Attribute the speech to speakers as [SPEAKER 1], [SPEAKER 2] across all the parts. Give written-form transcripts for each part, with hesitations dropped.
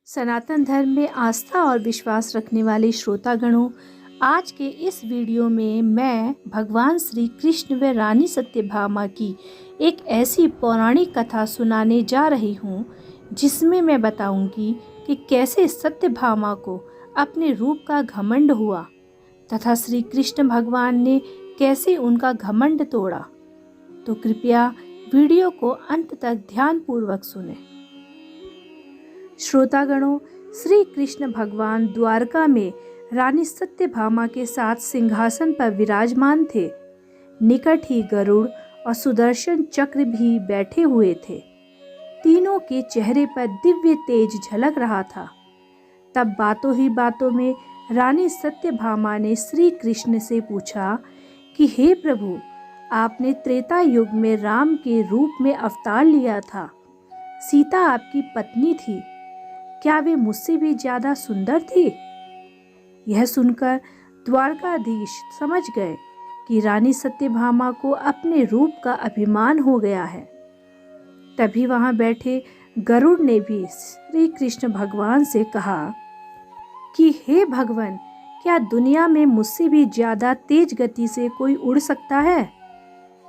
[SPEAKER 1] सनातन धर्म में आस्था और विश्वास रखने वाले श्रोतागणों, आज के इस वीडियो में मैं भगवान श्री कृष्ण व रानी सत्यभामा की एक ऐसी पौराणिक कथा सुनाने जा रही हूँ जिसमें मैं बताऊंगी कि कैसे सत्यभामा को अपने रूप का घमंड हुआ तथा श्री कृष्ण भगवान ने कैसे उनका घमंड तोड़ा। तो कृपया वीडियो को अंत तक ध्यानपूर्वक सुनें। श्रोतागणों, श्री कृष्ण भगवान द्वारका में रानी सत्यभामा के साथ सिंहासन पर विराजमान थे। निकट ही गरुड़ और सुदर्शन चक्र भी बैठे हुए थे। तीनों के चेहरे पर दिव्य तेज झलक रहा था। तब बातों ही बातों में रानी सत्यभामा ने श्री कृष्ण से पूछा कि हे प्रभु, आपने त्रेता युग में राम के रूप में अवतार लिया था। सीता आपकी पत्नी थी, क्या वे मुझसे भी ज्यादा सुंदर थी? यह सुनकर द्वारकाधीश समझ गए कि रानी सत्यभामा को अपने रूप का अभिमान हो गया है। तभी वहां बैठे गरुड़ ने भी श्री कृष्ण भगवान से कहा कि हे भगवान, क्या दुनिया में मुझसे भी ज्यादा तेज गति से कोई उड़ सकता है?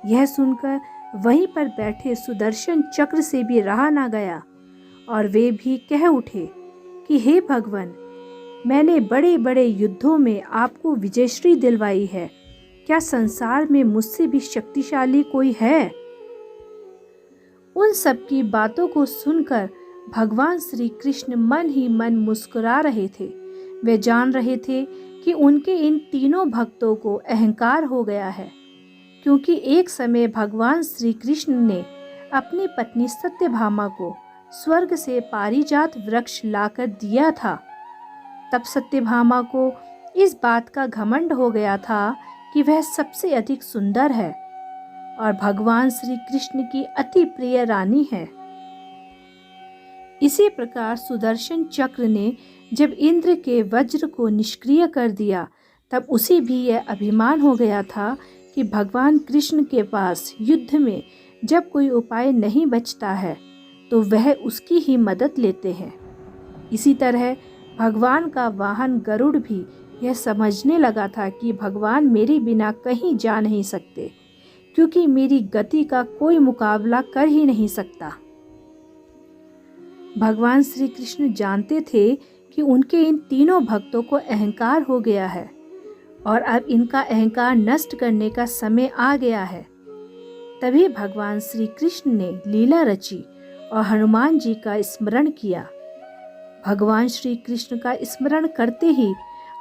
[SPEAKER 1] यह सुनकर वहीं पर बैठे सुदर्शन चक्र से भी रहा ना गया और वे भी कह उठे कि हे भगवान, मैंने बड़े बड़े युद्धों में आपको विजयश्री दिलवाई है, क्या संसार में मुझसे भी शक्तिशाली कोई है? उन सब की बातों को सुनकर भगवान श्री कृष्ण मन ही मन मुस्कुरा रहे थे। वे जान रहे थे कि उनके इन तीनों भक्तों को अहंकार हो गया है, क्योंकि एक समय भगवान श्री कृष्ण ने अपनी पत्नी सत्यभामा को स्वर्ग से पारिजात वृक्ष लाकर दिया था। तब सत्यभामा को इस बात का घमंड हो गया था कि वह सबसे अधिक सुंदर है और भगवान श्री कृष्ण की अति प्रिय रानी है। इसी प्रकार सुदर्शन चक्र ने जब इंद्र के वज्र को निष्क्रिय कर दिया, तब उसे भी यह अभिमान हो गया था कि भगवान कृष्ण के पास युद्ध में जब कोई उपाय नहीं बचता है तो वह उसकी ही मदद लेते हैं। इसी तरह भगवान का वाहन गरुड़ भी यह समझने लगा था कि भगवान मेरे बिना कहीं जा नहीं सकते, क्योंकि मेरी गति का कोई मुकाबला कर ही नहीं सकता। भगवान श्री कृष्ण जानते थे कि उनके इन तीनों भक्तों को अहंकार हो गया है और अब इनका अहंकार नष्ट करने का समय आ गया है। तभी भगवान श्री कृष्ण ने लीला रची और हनुमान जी का स्मरण किया। भगवान श्री कृष्ण का स्मरण करते ही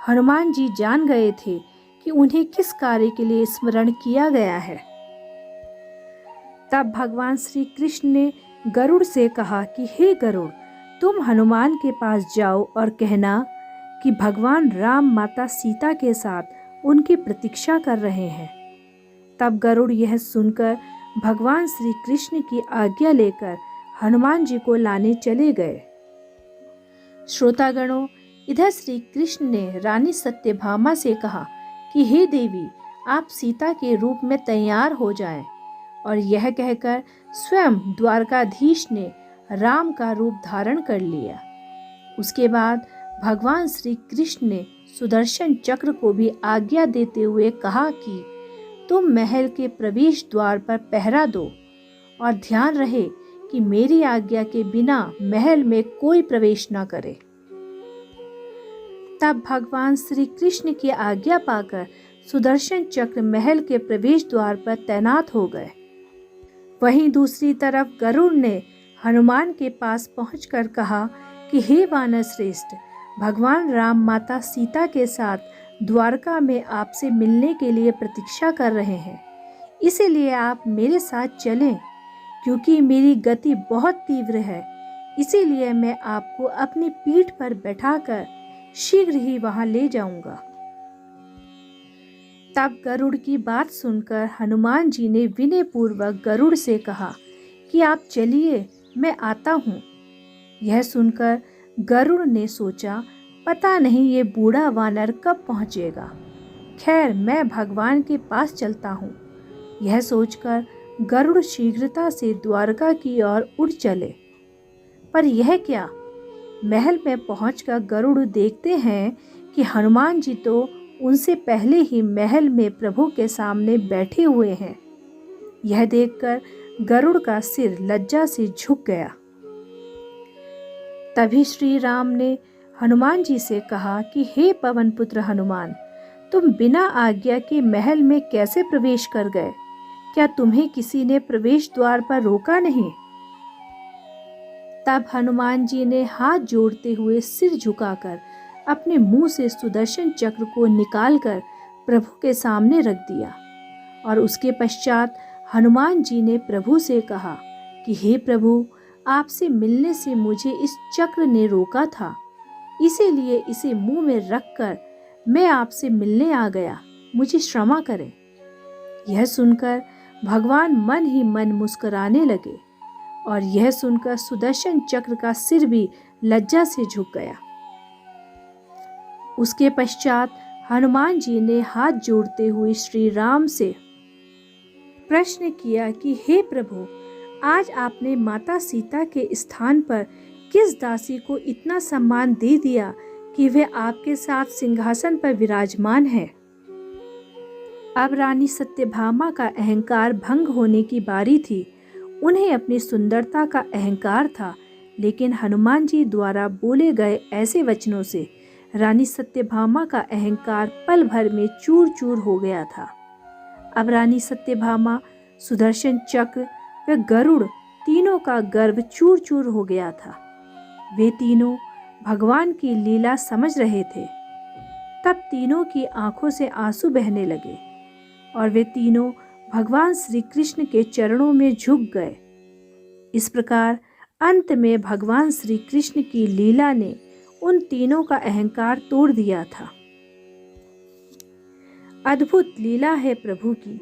[SPEAKER 1] हनुमान जी जान गए थे कि उन्हें किस कार्य के लिए स्मरण किया गया है। तब भगवान श्री कृष्ण ने गरुड़ से कहा कि हे गरुड़, तुम हनुमान के पास जाओ और कहना कि भगवान राम माता सीता के साथ उनकी प्रतीक्षा कर रहे हैं। तब गरुड़ यह सुनकर भगवान श्री कृष्ण की आज्ञा लेकर हनुमान जी को लाने चले गए। श्रोतागणों, इधर श्री कृष्ण ने रानी सत्यभामा से कहा कि हे देवी, आप सीता के रूप में तैयार हो जाएं, और यह कहकर स्वयं द्वारकाधीश ने राम का रूप धारण कर लिया। उसके बाद भगवान श्री कृष्ण ने सुदर्शन चक्र को भी आज्ञा देते हुए कहा कि तुम महल के प्रवेश द्वार पर पहरा दो और ध्यान रहे कि मेरी आज्ञा के बिना महल में कोई प्रवेश न करे। तब भगवान श्री कृष्ण की आज्ञा पाकर सुदर्शन चक्र महल के प्रवेश द्वार पर तैनात हो गए। वहीं दूसरी तरफ गरुड़ ने हनुमान के पास पहुंचकर कहा कि हे वानर श्रेष्ठ, भगवान राम माता सीता के साथ द्वारका में आपसे मिलने के लिए प्रतीक्षा कर रहे हैं, इसीलिए आप मेरे साथ चलें, क्योंकि मेरी गति बहुत तीव्र है। इसीलिए मैं आपको अपनी पीठ पर बैठाकर शीघ्र ही वहां ले जाऊंगा। तब गरुड़ की बात सुनकर हनुमान जी ने विनय पूर्वक गरुड़ से कहा कि आप चलिए, मैं आता हूँ। यह सुनकर गरुड़ ने सोचा, पता नहीं ये बूढ़ा वानर कब पहुँचेगा। खैर, मैं भगवान के पास चलता हूँ। यह सोचकर गरुड़ शीघ्रता से द्वारका की ओर उड़ चले। पर यह क्या, महल में पहुंचकर गरुड़ देखते हैं कि हनुमान जी तो उनसे पहले ही महल में प्रभु के सामने बैठे हुए हैं। यह देखकर गरुड़ का सिर लज्जा से झुक गया। तभी श्री राम ने हनुमान जी से कहा कि हे पवन पुत्र हनुमान, तुम बिना आज्ञा के महल में कैसे प्रवेश कर गए? क्या तुम्हें किसी ने प्रवेश द्वार पर रोका नहीं? तब हनुमान जी ने हाथ जोड़ते हुए सिर झुकाकर अपने मुंह से सुदर्शन चक्र को निकालकर प्रभु के सामने रख दिया और उसके पश्चात हनुमान जी ने प्रभु से कहा कि हे प्रभु, आपसे मिलने से मुझे इस चक्र ने रोका था, इसीलिए इसे मुंह में रखकर मैं आपसे मिलने आ गया, मुझे क्षमा करें। यह सुनकर भगवान मन ही मन मुस्कुराने लगे और यह सुनकर सुदर्शन चक्र का सिर भी लज्जा से झुक गया। उसके पश्चात हनुमान जी ने हाथ जोड़ते हुए श्री राम से प्रश्न किया कि हे प्रभु, आज आपने माता सीता के स्थान पर किस दासी को इतना सम्मान दे दिया कि वे आपके साथ सिंहासन पर विराजमान है? अब रानी सत्यभामा का अहंकार भंग होने की बारी थी। उन्हें अपनी सुंदरता का अहंकार था, लेकिन हनुमान जी द्वारा बोले गए ऐसे वचनों से रानी सत्यभामा का अहंकार पल भर में चूर चूर हो गया था। अब रानी सत्यभामा, सुदर्शन चक्र व गरुड़ तीनों का गर्व चूर चूर हो गया था। वे तीनों भगवान की लीला समझ रहे थे। तब तीनों की आंखों से आंसू बहने लगे और वे तीनों भगवान श्री कृष्ण के चरणों में झुक गए। इस प्रकार अंत में भगवान श्री कृष्ण की लीला ने उन तीनों का अहंकार तोड़ दिया था। अद्भुत लीला है प्रभु की।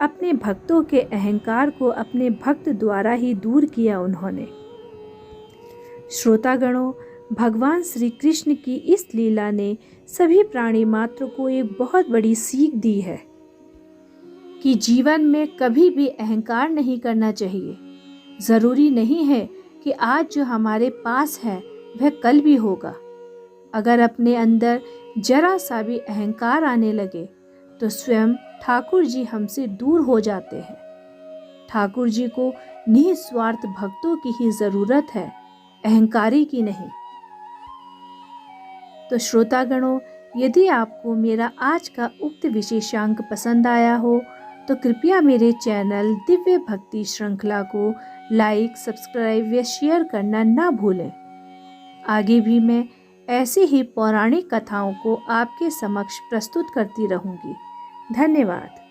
[SPEAKER 1] अपने भक्तों के अहंकार को अपने भक्त द्वारा ही दूर किया उन्होंने। श्रोतागणों, भगवान श्री कृष्ण की इस लीला ने सभी प्राणी मात्र को एक बहुत बड़ी सीख दी है कि जीवन में कभी भी अहंकार नहीं करना चाहिए। जरूरी नहीं है कि आज जो हमारे पास है वह कल भी होगा। अगर अपने अंदर जरा सा भी अहंकार आने लगे तो स्वयं ठाकुर जी हमसे दूर हो जाते हैं। ठाकुर जी को निस्वार्थ भक्तों की ही जरूरत है, अहंकारी की नहीं। तो श्रोतागणों, यदि आपको मेरा आज का उक्त विशेषांक पसंद आया हो तो कृपया मेरे चैनल दिव्य भक्ति श्रृंखला को लाइक, सब्सक्राइब व शेयर करना ना भूलें। आगे भी मैं ऐसी ही पौराणिक कथाओं को आपके समक्ष प्रस्तुत करती रहूंगी। धन्यवाद।